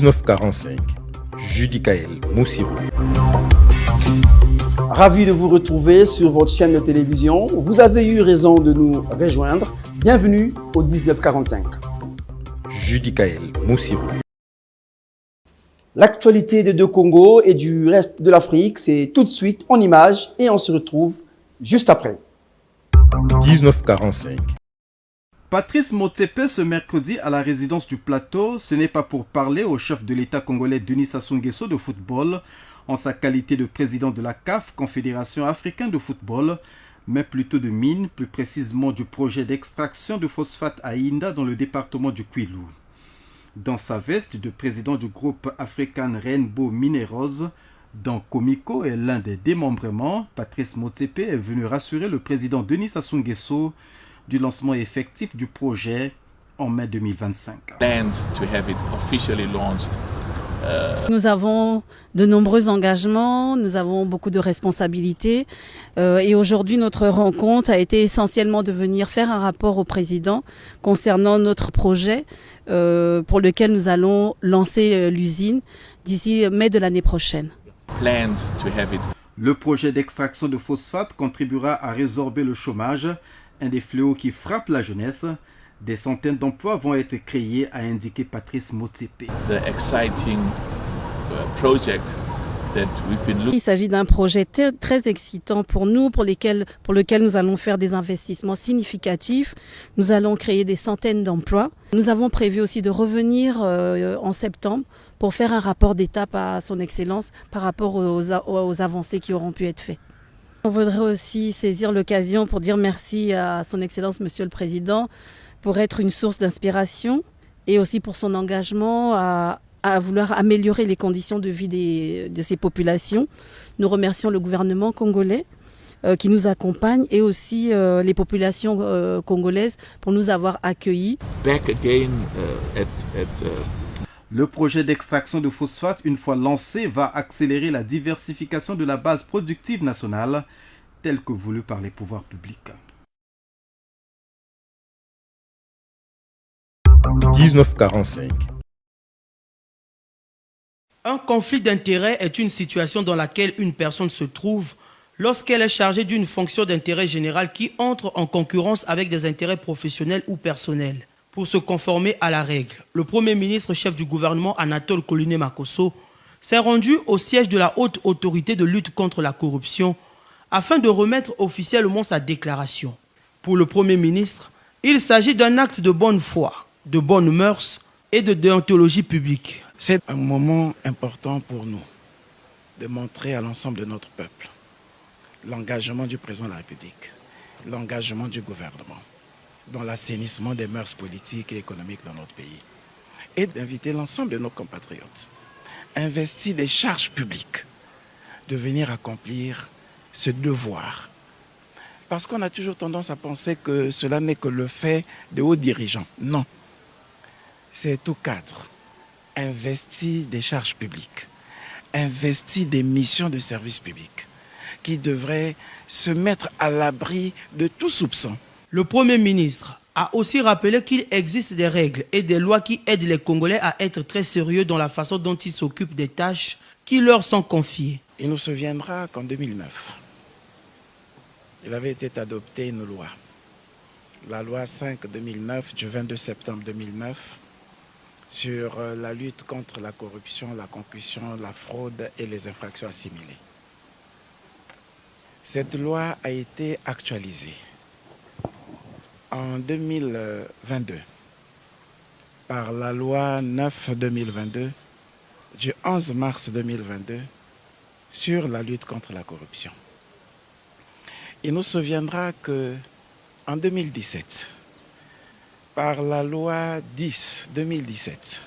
1945, Judicaël Moussirou. Ravi de vous retrouver sur votre chaîne de télévision. Vous avez eu raison de nous rejoindre. Bienvenue au 1945. Judicaël Moussirou. L'actualité des deux Congos et du reste de l'Afrique, c'est tout de suite en images et on se retrouve juste après. 1945. Patrice Motsepe ce mercredi à la résidence du Plateau, ce n'est pas pour parler au chef de l'État congolais Denis Sassou Nguesso de football, en sa qualité de président de la CAF, Confédération africaine de football, mais plutôt de mine, plus précisément du projet d'extraction de phosphate à Inda dans le département du Kwilu. Dans sa veste de président du groupe African Rainbow Minerals, dont Komiko est l'un des démembrements, Patrice Motsepe est venu rassurer le président Denis Sassou Nguesso du lancement effectif du projet en mai 2025. Nous avons de nombreux engagements, nous avons beaucoup de responsabilités et aujourd'hui notre rencontre a été essentiellement de venir faire un rapport au président concernant notre projet pour lequel nous allons lancer l'usine d'ici mai de l'année prochaine. Le projet d'extraction de phosphate contribuera à résorber le chômage, un des fléaux qui frappe la jeunesse. Des centaines d'emplois vont être créés, a indiqué Patrice Motsepe. Il s'agit d'un projet très excitant pour nous, pour lequel nous allons faire des investissements significatifs. Nous allons créer des centaines d'emplois. Nous avons prévu aussi de revenir en septembre pour faire un rapport d'étape à son Excellence par rapport aux avancées qui auront pu être faites. On voudrait aussi saisir l'occasion pour dire merci à son Excellence Monsieur le Président pour être une source d'inspiration et aussi pour son engagement à vouloir améliorer les conditions de vie de ces populations. Nous remercions le gouvernement congolais qui nous accompagne et aussi les populations congolaises pour nous avoir accueillis. Le projet d'extraction de phosphate, une fois lancé, va accélérer la diversification de la base productive nationale, telle que voulue par les pouvoirs publics. 1945. Un conflit d'intérêts est une situation dans laquelle une personne se trouve lorsqu'elle est chargée d'une fonction d'intérêt général qui entre en concurrence avec des intérêts professionnels ou personnels. Pour se conformer à la règle, le Premier ministre chef du gouvernement Anatole Koliné Makosso s'est rendu au siège de la haute autorité de lutte contre la corruption afin de remettre officiellement sa déclaration. Pour le Premier ministre, il s'agit d'un acte de bonne foi, de bonnes mœurs et de déontologie publique. C'est un moment important pour nous de montrer à l'ensemble de notre peuple l'engagement du président de la République, l'engagement du gouvernement dans l'assainissement des mœurs politiques et économiques dans notre pays et d'inviter l'ensemble de nos compatriotes à investir des charges publiques, de venir accomplir ce devoir. Parce qu'on a toujours tendance à penser que cela n'est que le fait de hauts dirigeants. Non, c'est tout cadre. Investir des charges publiques, investir des missions de service public qui devraient se mettre à l'abri de tout soupçon. Le Premier ministre a aussi rappelé qu'il existe des règles et des lois qui aident les Congolais à être très sérieux dans la façon dont ils s'occupent des tâches qui leur sont confiées. Il nous souviendra qu'en 2009, il avait été adopté une loi, la loi 5-2009 du 22 septembre 2009, sur la lutte contre la corruption, la concussion, la fraude et les infractions assimilées. Cette loi a été actualisée en 2022 par la loi 9-2022 du 11 mars 2022 sur la lutte contre la corruption. Il nous souviendra qu'en 2017, par la loi 10-2017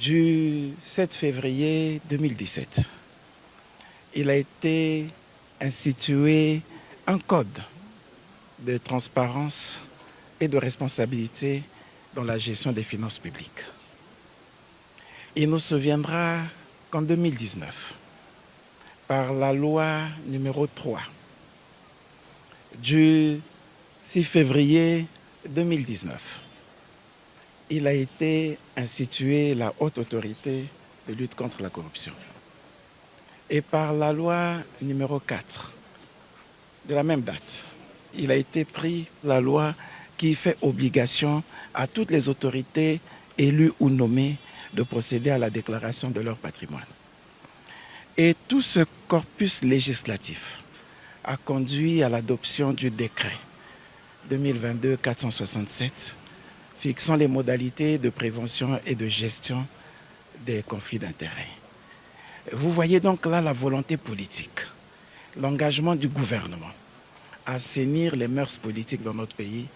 du 7 février 2017, il a été institué un code de transparence et de responsabilité dans la gestion des finances publiques. Il nous souviendra qu'en 2019, par la loi numéro 3 du 6 février 2019, il a été institué la haute autorité de lutte contre la corruption. Et par la loi numéro 4 de la même date, il a été pris la loi qui fait obligation à toutes les autorités élues ou nommées de procéder à la déclaration de leur patrimoine. Et tout ce corpus législatif a conduit à l'adoption du décret 2022-467 fixant les modalités de prévention et de gestion des conflits d'intérêts. Vous voyez donc là la volonté politique, l'engagement du gouvernement à assainir les mœurs politiques dans notre pays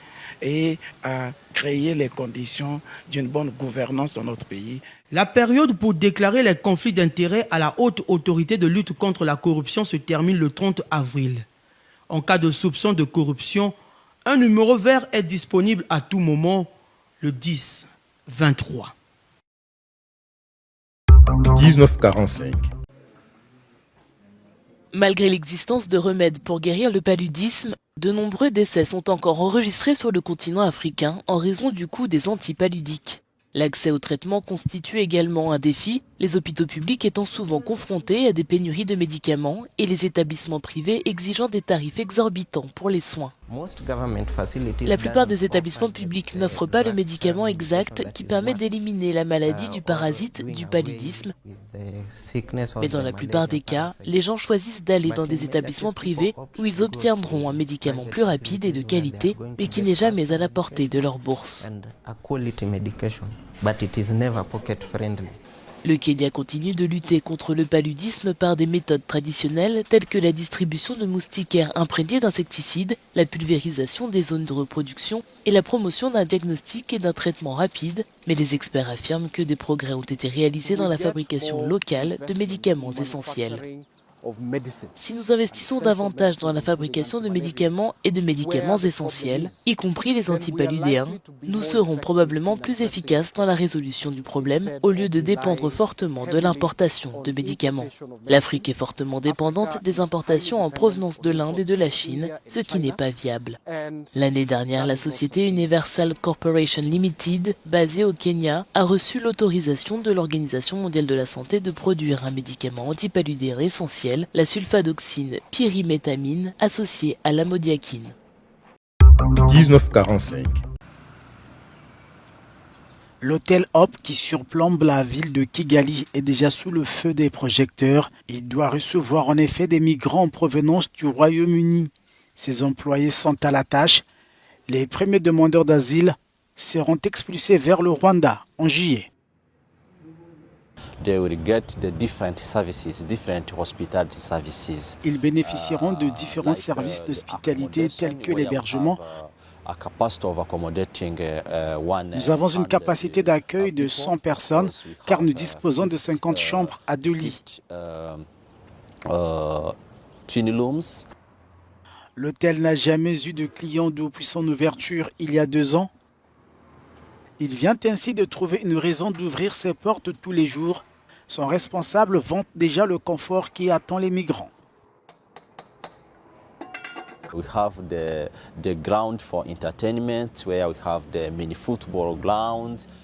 et à créer les conditions d'une bonne gouvernance dans notre pays. La période pour déclarer les conflits d'intérêts à la haute autorité de lutte contre la corruption se termine le 30 avril. En cas de soupçon de corruption, un numéro vert est disponible à tout moment, le 10-23. 1945. Malgré l'existence de remèdes pour guérir le paludisme, de nombreux décès sont encore enregistrés sur le continent africain en raison du coût des antipaludiques. L'accès au traitement constitue également un défi, les hôpitaux publics étant souvent confrontés à des pénuries de médicaments et les établissements privés exigeant des tarifs exorbitants pour les soins. La plupart des établissements publics n'offrent pas le médicament exact qui permet d'éliminer la maladie du parasite du paludisme. Mais dans la plupart des cas, les gens choisissent d'aller dans des établissements privés où ils obtiendront un médicament plus rapide et de qualité, mais qui n'est jamais à la portée de leur bourse. Le Kenya continue de lutter contre le paludisme par des méthodes traditionnelles telles que la distribution de moustiquaires imprégnés d'insecticides, la pulvérisation des zones de reproduction et la promotion d'un diagnostic et d'un traitement rapide. Mais les experts affirment que des progrès ont été réalisés dans la fabrication locale de médicaments essentiels. Si nous investissons davantage dans la fabrication de médicaments et de médicaments essentiels, y compris les antipaludéens, nous serons probablement plus efficaces dans la résolution du problème au lieu de dépendre fortement de l'importation de médicaments. L'Afrique est fortement dépendante des importations en provenance de l'Inde et de la Chine, ce qui n'est pas viable. L'année dernière, la société Universal Corporation Limited, basée au Kenya, a reçu l'autorisation de l'Organisation mondiale de la santé de produire un médicament antipaludéen essentiel, la sulfadoxine pyrimétamine associée à l'amodiaquine. 1945. L'hôtel Hope qui surplombe la ville de Kigali est déjà sous le feu des projecteurs. Il doit recevoir en effet des migrants en provenance du Royaume-Uni. Ses employés sont à la tâche. Les premiers demandeurs d'asile seront expulsés vers le Rwanda en juillet. Ils bénéficieront de différents services d'hospitalité tels que l'hébergement. Nous avons une capacité d'accueil de 100 personnes car nous disposons de 50 chambres à 2 lits. L'hôtel n'a jamais eu de clients depuis son ouverture il y a 2 ans. Il vient ainsi de trouver une raison d'ouvrir ses portes tous les jours. Son responsable vante déjà le confort qui attend les migrants.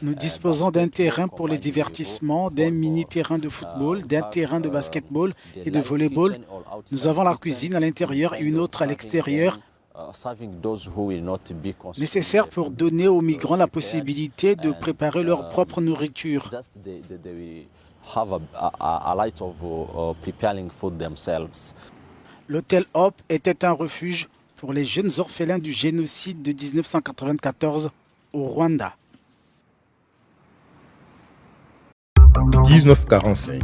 Nous disposons d'un terrain pour les divertissements, d'un mini-terrain de football, d'un terrain de basketball et de volleyball. Nous avons la cuisine à l'intérieur et une autre à l'extérieur, nécessaire pour donner aux migrants la possibilité de préparer leur propre nourriture. L'hôtel Hope était un refuge pour les jeunes orphelins du génocide de 1994 au Rwanda. 1945.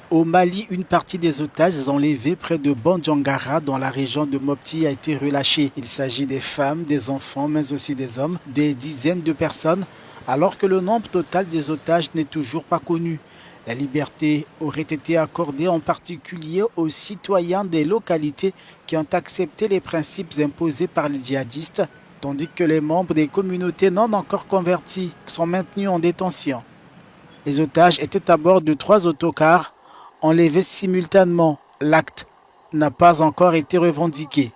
Au Mali, une partie des otages enlevés près de Bandjangara dans la région de Mopti a été relâchée. Il s'agit des femmes, des enfants, mais aussi des hommes, des dizaines de personnes, alors que le nombre total des otages n'est toujours pas connu. La liberté aurait été accordée en particulier aux citoyens des localités qui ont accepté les principes imposés par les djihadistes, tandis que les membres des communautés non encore convertis sont maintenus en détention. Les otages étaient à bord de 3 autocars enlevés simultanément. L'acte n'a pas encore été revendiqué.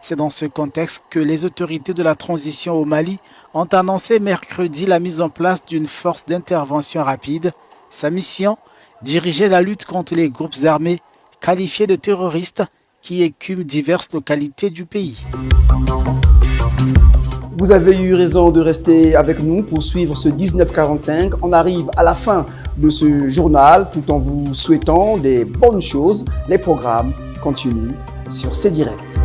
C'est dans ce contexte que les autorités de la transition au Mali ont annoncé mercredi la mise en place d'une force d'intervention rapide. Sa mission, diriger la lutte contre les groupes armés qualifiés de terroristes qui écument diverses localités du pays. Vous avez eu raison de rester avec nous pour suivre ce 1945. On arrive à la fin de ce journal tout en vous souhaitant des bonnes choses. Les programmes continuent sur C-Direct.